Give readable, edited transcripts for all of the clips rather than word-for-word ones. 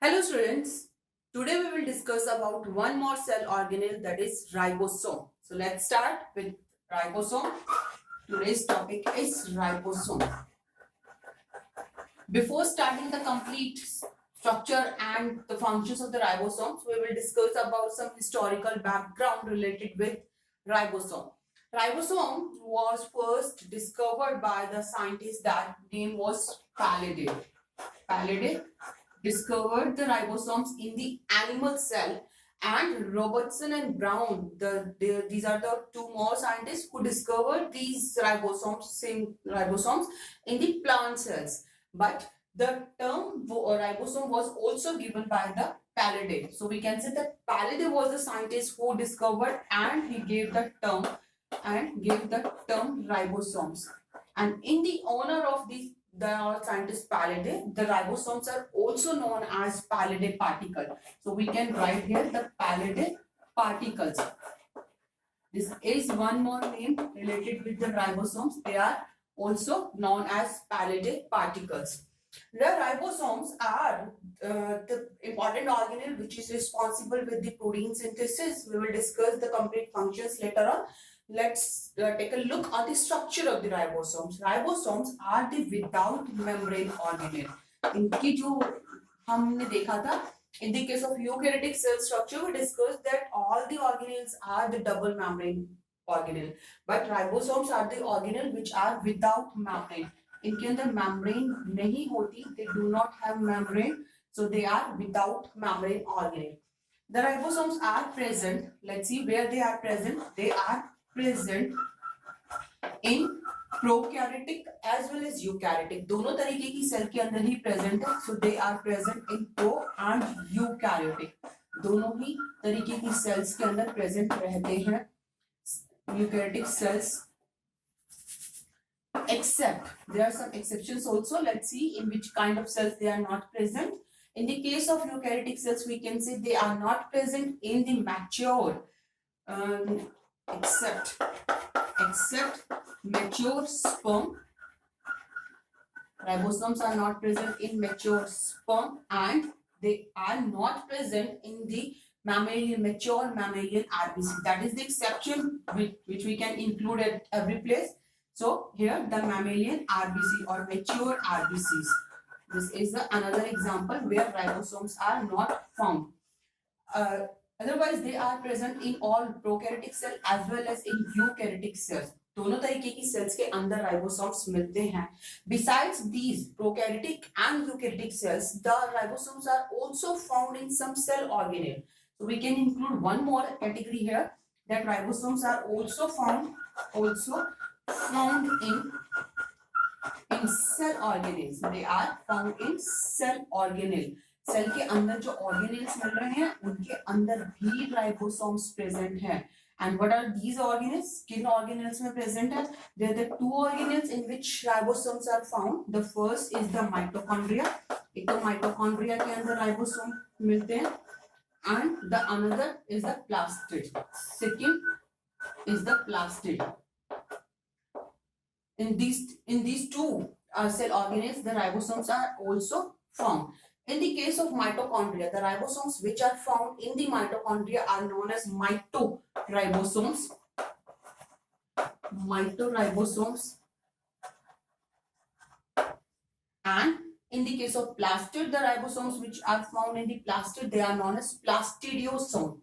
Hello students, today we will discuss about one more cell organelle that is ribosome. So let's start with ribosome. Today's topic is ribosome. Before starting the complete structure and the functions of the ribosomes, we will discuss about some historical background related with ribosome. Ribosome was first discovered by the scientist that name was Palade. Palade discovered the ribosomes in the animal cell, and Robertson and Brown, these are the two more scientists who discovered these same ribosomes in the plant cells. But the term ribosome was also given by the Palade. So we can say that Palade was the scientist who discovered and he gave the term ribosomes. And in the honor of these the scientist Palade, the ribosomes are also known as Palade particle. So we can write here the Palade particles. This is one more name related with the ribosomes. They are also known as Palade particles. The ribosomes are the important organelle which is responsible with the protein synthesis. We will discuss the complete functions later on. Let's take a look at the structure of the ribosomes. Ribosomes are the without membrane organelle. इनकी जो हमने देखा था, in the case of eukaryotic cell structure, we discussed that all the organelles are the double membrane organelle, but ribosomes are the organelle which are without membrane. इनके अंदर membrane नहीं होती, they do not have membrane, so they are without membrane organelle. The ribosomes are present. Let's see where they are present. They are present in prokaryotic as well as eukaryotic. दोनों तरीके की cell के अंदर ही present है. So they are present in pro and eukaryotic. दोनों ही तरीके की cells के अंदर present रहते हैं. Eukaryotic cells, except there are some exceptions also. Let's see in which kind of cells they are not present. In the case of eukaryotic cells, we can say they are not present in the mature, except mature sperm. Ribosomes are not present in mature sperm, and they are not present in the mature mammalian RBC. That is the exception which we can include at every place. So here the mammalian RBC or mature RBCs. This is another example where ribosomes are not found. Otherwise, they are present in all prokaryotic cells as well as in eukaryotic cells. दोनों तरीके की cells के अंदर ribosomes मिलते हैं. Besides these prokaryotic and eukaryotic cells, the ribosomes are also found in some cell organelle. So we can include one more category here, that ribosomes are also found in cell organelles. They are found in cell organelle. Cell के अंदर जो organelles मिल रहे हैं उनके अंदर भी ribosomes present हैं. And what are these organelles? किन ऑर्गेनेल्स में प्रेजेंट है? There are the two organelles in which ribosomes are found. The first is the mitochondria. एक तो माइटोकॉन्ड्रिया के अंदर राइबोसोम मिलते हैं, and the another is the plastid. Second is the plastid. In these two cell organelles, the ribosomes are also found. In the case of mitochondria, the ribosomes which are found in the mitochondria are known as mitoribosomes. And in the case of plastid, the ribosomes which are found in the plastid, they are known as plastidioribosome.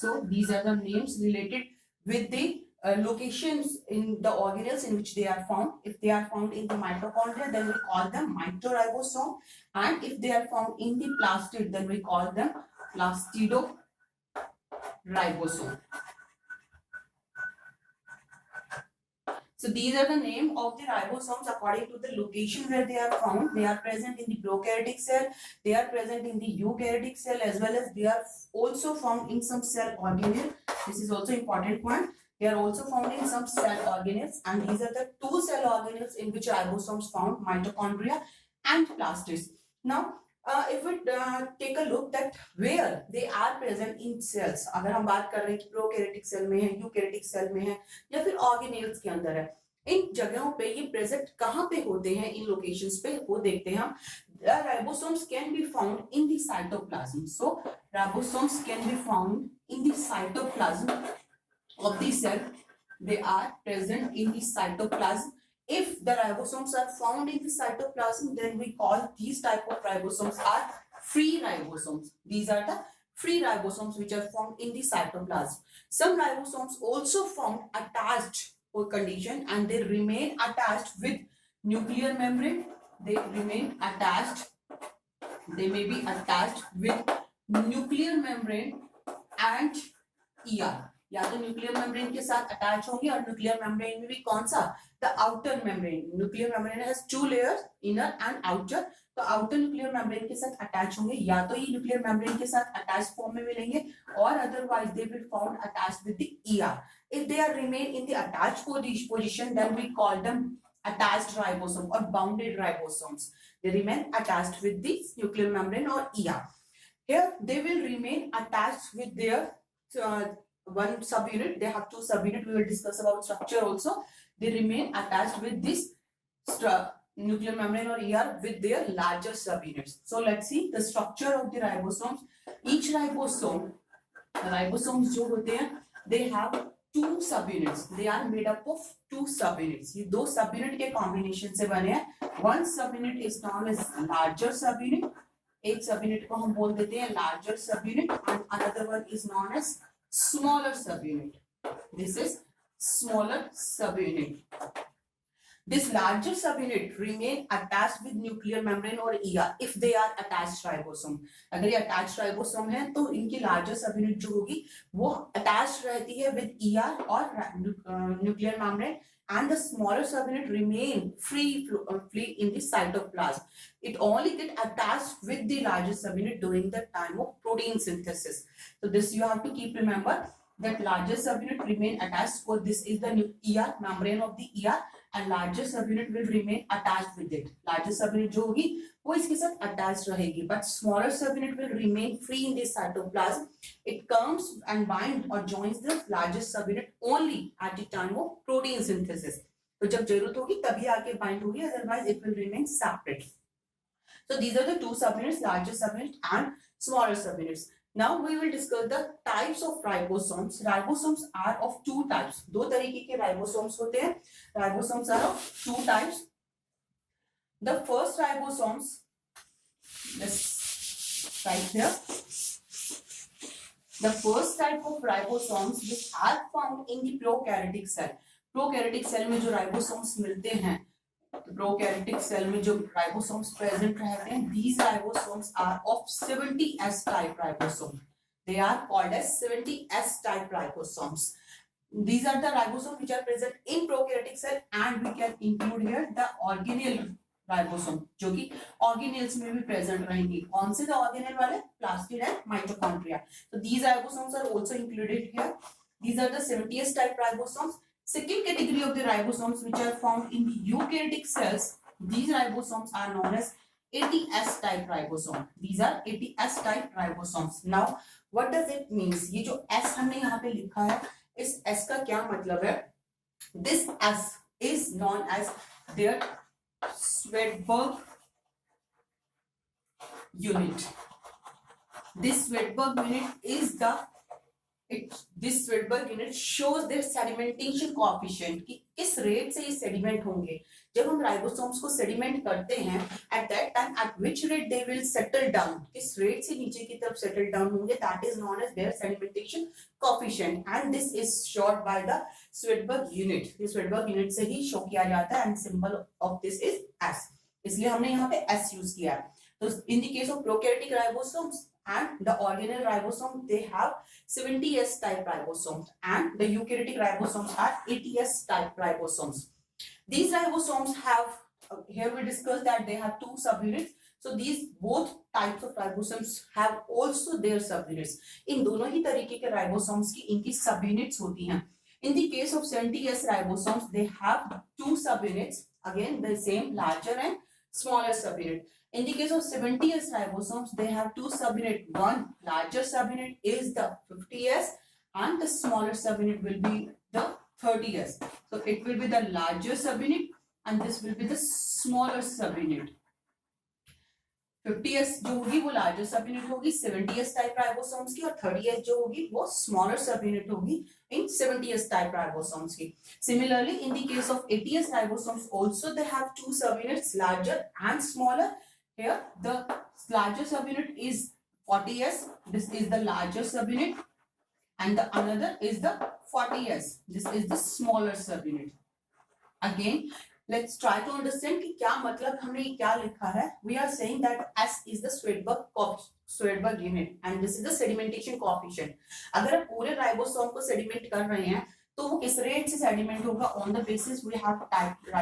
So these are the names related with the locations in the organelles in which they are found. If they are found in the mitochondria, then we call them mitoribosome, and if they are found in the plastid, then we call them plastidoribosome. So these are the name of the ribosomes according to the location where they are found. They are present in the prokaryotic cell, they are present in the eukaryotic cell, as well as they are also found in some cell organelle. This is also important point. They are also found in some cell organelles, and these are the two cell organelles in which ribosomes found, mitochondria and plastids. Now, if we take a look that where they are present in cells, अगर हम बात कर रहे हैं कि prokaryotic cell में है, eukaryotic cell में है, या फिर ऑर्गेनेल्स के अंदर है, इन जगहों पे ये प्रेजेंट कहाँ पे होते हैं, इन लोकेशंस पे वो देखते हैं हम. the ribosomes can be found in the cytoplasm. So ribosomes can be found in the cytoplasm of the cell. They are present in the cytoplasm. If the ribosomes are found in the cytoplasm, then we call these type of ribosomes are free ribosomes. These are the free ribosomes which are found in the cytoplasm. Some ribosomes also found attached for condition, and they remain attached with nuclear membrane. They remain attached. They may be attached with nuclear membrane and ER. या तो nuclear membrane के साथ attach होंगे, और nuclear membrane में भी कौन सा, the outer membrane. Nuclear membrane has two layers, inner and outer. तो आउटर न्यूक्लियर मेम्ब्रेन के साथ अटैच होंगे, या तो ये न्यूक्लियर मेम्ब्रेन के साथ अटैच फॉर्म में मिलेंगे, और otherwise they will found attached with the ER. If they are remain in the attached position, then we call them attached ribosome or bounded ribosomes. They remain attached with the nuclear membrane or ER. Here they will remain attached with their one subunit. They have two subunit. We will discuss about structure also. They remain attached with this nuclear membrane or ER with their larger subunits. So let's see the structure of the ribosomes. Each ribosome, ribosomes जो होते हैं, they have two subunits. They are made up of two subunits. ये दो subunit के combination से बने हैं. One subunit is known as larger subunit. एक subunit को हम बोल देते हैं larger subunit, and another one is known as smaller subunit. This is smaller subunit. This larger subunit remain attached with nuclear membrane or ER if they are attached ribosome. अगर ये attached ribosome है तो इनकी larger subunit जो होगी वो attached रहती है with ER और nuclear membrane, and the smaller subunit remain free in the cytoplasm. It only get attached with the larger subunit during the time of protein synthesis. So this you have to keep remember that larger subunit remain attached. So this is the ER membrane of the ER, and larger subunit will remain attached with it. Larger subunit जो होगी वो इसके साथ attached रहेगी, but smaller subunit will remain free in the cytoplasm. It comes and binds or joins the larger subunit only at the time of protein synthesis. तो जब जरूरत होगी तभी आके bind होगी, otherwise it will remain separate. So these are the two subunits, larger subunit and smaller subunits. Now we will discuss the types of ribosomes. Ribosomes are of two types. दो तरीके के ribosomes होते हैं. Ribosomes are of two types. The first ribosomes, let's write here. The first type of ribosomes which are found in the prokaryotic cell. Prokaryotic cell में जो ribosomes मिलते हैं, prokaryotic cell में जो ribosomes present रहते हैं, these ribosomes are of 70S type ribosome. They are called as 70S type ribosomes. These are the ribosomes which are present in prokaryotic cell, and we can include here the organelle ribosome, जो कि organelles में भी present रहेंगी. कौन से the organelle वाले? Plastid and mitochondria. So these ribosomes are also included here. These are the 70S type ribosomes. Second category of the ribosomes which are found in the eukaryotic cells, these ribosomes are known as 80S type ribosome. These are 80S type ribosomes. Now, what does it mean? ये जो S हमने यहाँ पे लिखा है, इस S का क्या मतलब है? This S is known as their Svedberg unit. This Svedberg unit is this Svedberg unit shows their sedimentation coefficient कि किस रेट से ये सेडिमेंट होंगे. जब हम राइबोसोम्स को सेडिमेंट करते हैं, at that time at which rate they will settle down, किस रेट से नीचे की तरफ settle down होंगे, that is known as their sedimentation coefficient, and this is shown by the Svedberg unit. ये Svedberg unit से ही शो किया जाता है, and symbol of this is S. इसलिए हमने यहाँ पे S यूज किया है. तो in the case of prokaryotic ribosomes and the organelle ribosome, they have 70S type ribosomes, and the eukaryotic ribosomes are 80S type ribosomes. These ribosomes have, here we discussed that they have two subunits. So these both types of ribosomes have also their subunits. इन दोनों ही तरीके के ribosomes की इनकी subunits होती हैं. In the case of 70S ribosomes, they have two subunits. Again, the same larger and smaller subunit. In the case of 70S ribosomes, they have two subunits. One larger subunit is the 50S, and the smaller subunit will be the 30S. So it will be the larger subunit, and this will be the smaller subunit. 50s जो होगी वो larger सब unit होगी 70s type ribosomes की, और 30s जो होगी वो स्मॉलर सब यूनिट होगी in 70s type ribosomes की. Similarly, in the case of 80s ribosomes also they have two subunits, larger and smaller. Here the larger subunit is 40s. This is the larger subunit, and the another is the 40s. This is the smaller subunit. Again, let's try to understand कि क्या मतलब हमने क्या लिखा है. We are saying that S is the Swedberg unit and this is the sedimentation coefficient. अगर आप पूरे राइबोसोम को सेडिमेंट कर रहे हैं तो वो किस रेट से सेडिमेंट होगा? On the basis we have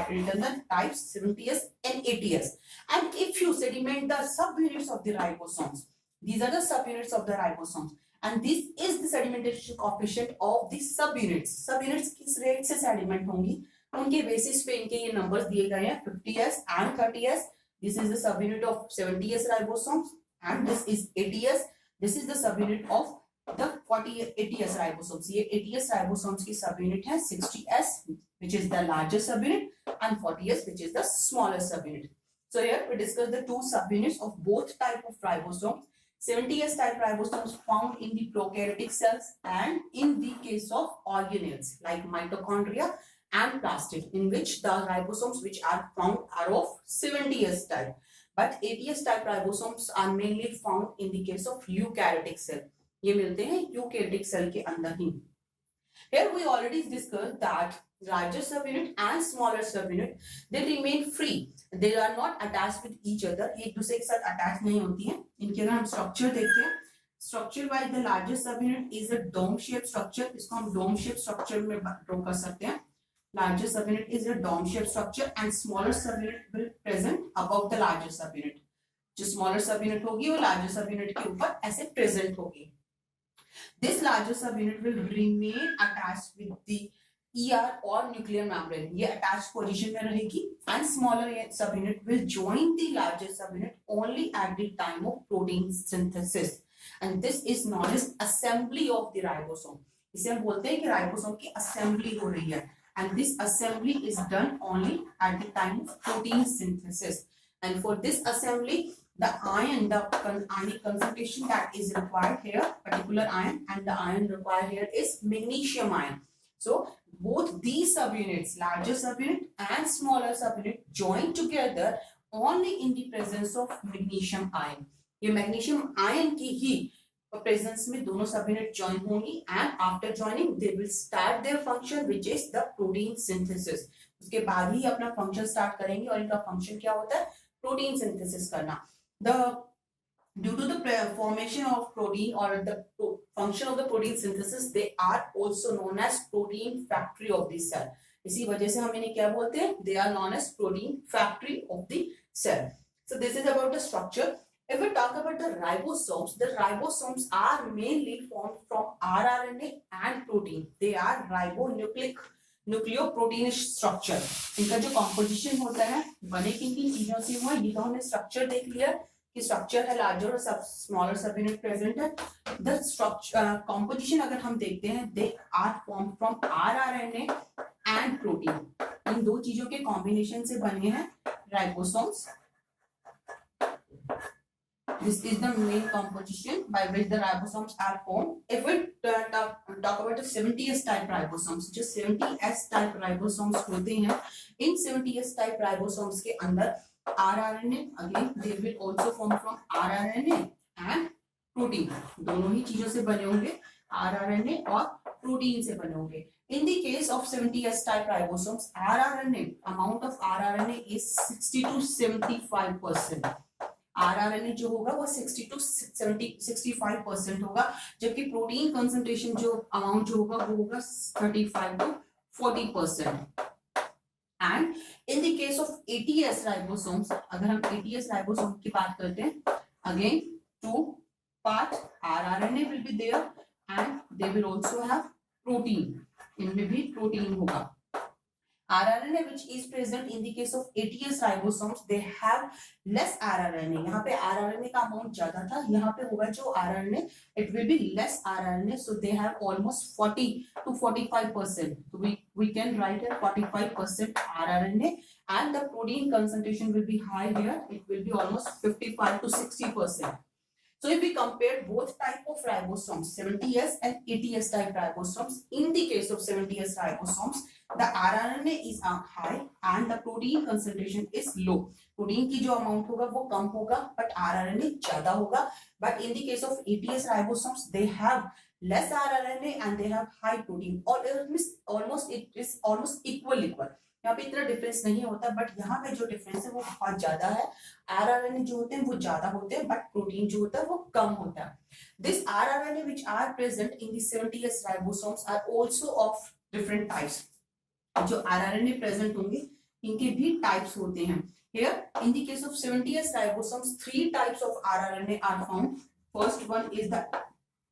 written the types 70s and 80s. And if you sediment the subunits of the ribosomes, these are the subunits of the ribosomes, and this is the sedimentation coefficient of the subunits. Subunits किस rate से sediment होंगी? उनके basis पे इनके ये numbers दिए गए हैं 50s and 30s. This is the subunit of 70s ribosomes and this is 80s. This is the subunit of the 80s ribosomes. ये 80s ribosomes की subunit है 60s, which is the larger subunit, and 40s, which is the smaller subunit. So here we discuss the two subunits of both type of ribosomes. 70s type ribosomes found in the prokaryotic cells and in the case of organelles like mitochondria and plastid, in which the ribosomes which are found are of 70s type, but 80s type ribosomes are mainly found in the case of eukaryotic cell. ये मिलते हैं eukaryotic cell के अंदर ही. Here we already discussed that larger subunit and smaller subunit they remain free. They are not attached with each other. एक दूसरे के साथ attached नहीं होती हैं. इनके अगर हम structure देखते हैं, structure wise the larger subunit is a dome shaped structure. इसको हम dome shaped structure में draw कर सकते हैं. Larger subunit is a dome-shaped structure and smaller subunit will present above the larger subunit. जो smaller subunit होगी वो larger subunit के ऊपर ऐसे present होगी. This larger subunit will remain attached with the ER or nuclear membrane. ये attached position में रहेगी and smaller subunit will join the larger subunit only at the time of protein synthesis. And this is known as assembly of the ribosome. इसे हम बोलते हैं कि ribosome की assembly हो रही है. And this assembly is done only at the time of protein synthesis. And for this assembly, the ion, the ionic concentration that is required here, particular ion, and the ion required here is magnesium ion. So both these subunits, larger subunit and smaller subunit, join together only in the presence of magnesium ion. ये magnesium ion की ही presence में दोनों subunit join होंगी and after joining they will start their function which is the protein synthesis. उसके बाद ही अपना function start करेंगे और इनका function क्या होता है? Protein synthesis करना. Due to the formation of protein or the function of the protein synthesis, they are also known as protein factory of the cell. इसी वजह से हम इन्हें क्या बोलते हैं? They are known as protein factory of the cell. So this is about the structure. If we talk about the ribosomes are mainly formed from rRNA and protein. They are nucleoprotein structure. इनका जो composition होता है बने किन किन चीजों से हुआ ये तो हमने structure देख लिया कि structure है larger और smaller subunit present है. The structure composition अगर हम देखते हैं they are formed from rRNA and protein. इन दो चीजों के combination से बने हैं ribosomes. This is the main composition by which the ribosomes are formed. If we talk about the 70s type ribosomes, जो 70s type ribosomes होते हैं, इन 70s type ribosomes के अंदर rRNA, again they will also form from rRNA and protein. दोनों ही चीजों से बने होंगे, rRNA और protein से बने होंगे. In the case of 70s type ribosomes, rRNA amount of rRNA is 60 to 75%. rRNA जो होगा वो 60 to 65% होगा, जबकि प्रोटीन कंसंट्रेशन जो अमाउंट जो होगा वो होगा 35 to 40%. And in the case of 80s ribosomes, अगर हम 80s ribosome की बात करते हैं, again two part rRNA will be there and they will also have protein. इनमें भी प्रोटीन होगा. rRNA which is present in the case of 80s ribosomes, they have less rRNA. यहाँ पे rRNA का amount ज्यादा था, यहाँ पे होगा जो rRNA, it will be less rRNA, so they have almost 40 to 45%. So we can write here 45% rRNA and the protein concentration will be high here. It will be almost 55 to 60%. So if we compare both type of ribosomes, 70S and 80S type ribosomes, in the case of 70S ribosomes, the rRNA is high and the protein concentration is low. Protein की जो amount होगा वो कम होगा, but rRNA ज़्यादा होगा. But in the case of 80S ribosomes, they have less rRNA and they have high protein. Or it is almost equal. यहाँ पे इतना डिफरेंस नहीं होता, बट यहाँ पे जो डिफरेंस है वो बहुत ज्यादा है. आरआरएनए जो होते हैं वो ज्यादा होते हैं, बट प्रोटीन जो होता है वो कम होता है. This rRNA which are present in the 70S ribosomes are also of different types. जो आरआरएनए प्रेजेंट होंगे इनके भी टाइप्स होते हैं. Here in the case of 70S ribosomes, 3 types of rRNA are found. First one is the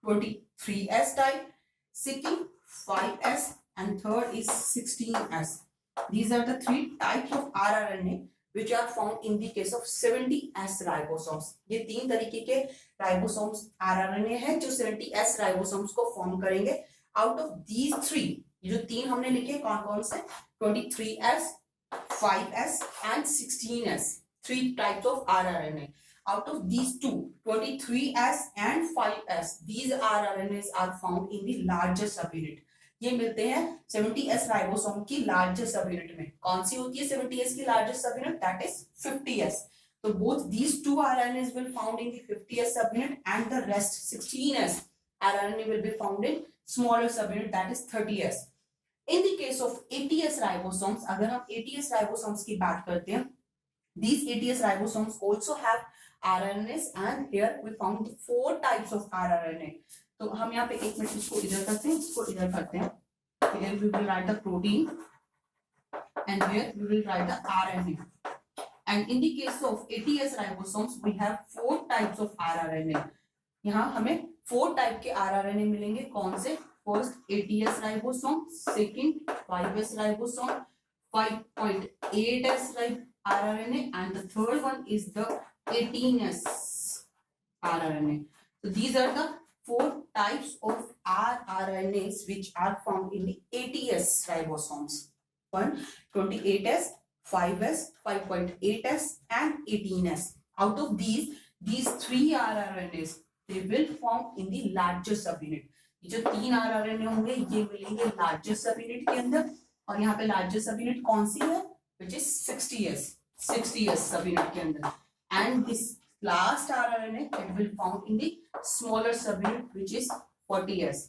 23S type, second 5S, and third is 16S. These are the 3 types of rRNA which are found in the case of 70S ribosomes. ये 3 तरीके के ribosomes rRNA है जो 70S ribosomes को form करेंगे. Out of these 3, जो 3 हमने लिखे कौन कौन से, 23S, 5S and 16S, 3 types of rRNA. Out of these 2, 23S and 5S, these rRNAs are found in the larger subunit. ये मिलते हैं 70S राइबोसोम की लार्जेस्ट सबयूनिट में. कौन सी होती है 70S की largest subunit? That is 50S. So both these 2 RNAs will found in the 50S subunit and the rest 16S RNA will be found in smaller subunit, that is 30S. In the case of 80S ribosomes, अगर हम 80S ribosomes की बात करते हैं, these 80S ribosomes also have RNAs and here we found 4 types of rRNA. तो हम यहाँ पे एक मिनट इसको इधर करते हैं, इसको इधर करते हैं. Here we will write the protein and here we will write the RNA. And in the case of 80S ribosomes, we have 4 types of rRNA. यहाँ हमें 4 टाइप के rRNA मिलेंगे. कौन से? First 80S ribosome, second 5S ribosome, 5.8S rRNA, and the third one is the 18S rRNA. So these are the 4 types of rRNAs which are found in the 80S ribosomes. 28S, 5S, 5.8S and 18S. Out of these 3 rRNAs they will form in the larger subunit. ये जो 3 rRNA होंगे ये मिलेंगे larger subunit के अंदर. और यहाँ पे larger subunit कौन सी है? Which is 60S subunit के अंदर. And this last rRNA it will found in the smaller subunit which is 40S.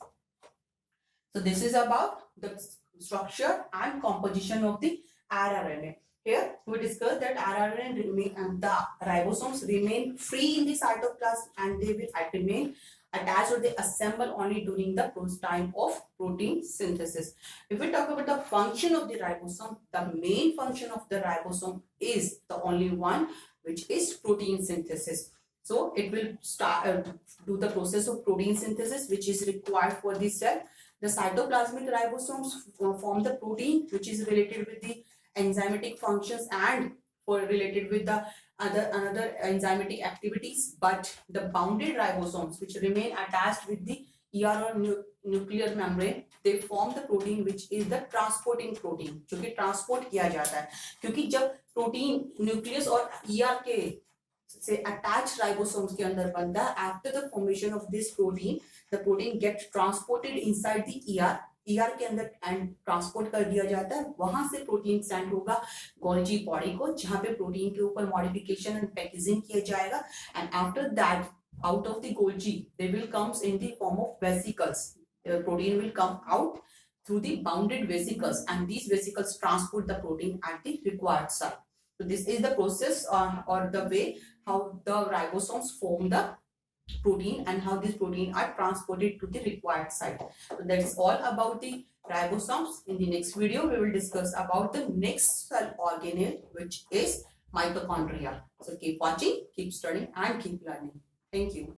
So this is about the structure and composition of the rRNA. Here we discussed that rRNA remain and the ribosomes remain free in the cytoplasm and they will remain attached or they assemble only during the time of protein synthesis. If we talk about the function of the ribosome, the main function of the ribosome is the only one which is protein synthesis. So it will start do the process of protein synthesis which is required for the cell. The cytoplasmic ribosomes form the protein which is related with the enzymatic functions and related with the another enzymatic activities. But the bounded ribosomes which remain attached with the ER or nuclear membrane, they form the protein which is the transporting protein, जो कि transport किया जाता है. क्योंकि जब protein nucleus और ER के से attached ribosomes के अंदर बनता है, after the formation of this protein, the protein gets transported inside the ER के अंदर एंड ट्रांसपोर्ट कर दिया जाता है. वहां से प्रोटीन सेंड होगा गोल्जी बॉडी को, जहां पे प्रोटीन के ऊपर मॉडिफिकेशन एंड पैकेजिंग किया जाएगा. And after that out of the Golgi they will comes in the form of vesicles. The protein will come out through the bounded vesicles and these vesicles transport the protein at the required site. So this is the process or the way how the ribosomes form the protein and how these protein are transported to the required site. So that is all about the ribosomes. In the next video we will discuss about the next cell organelle which is mitochondria. So keep watching, keep studying and keep learning. Thank you.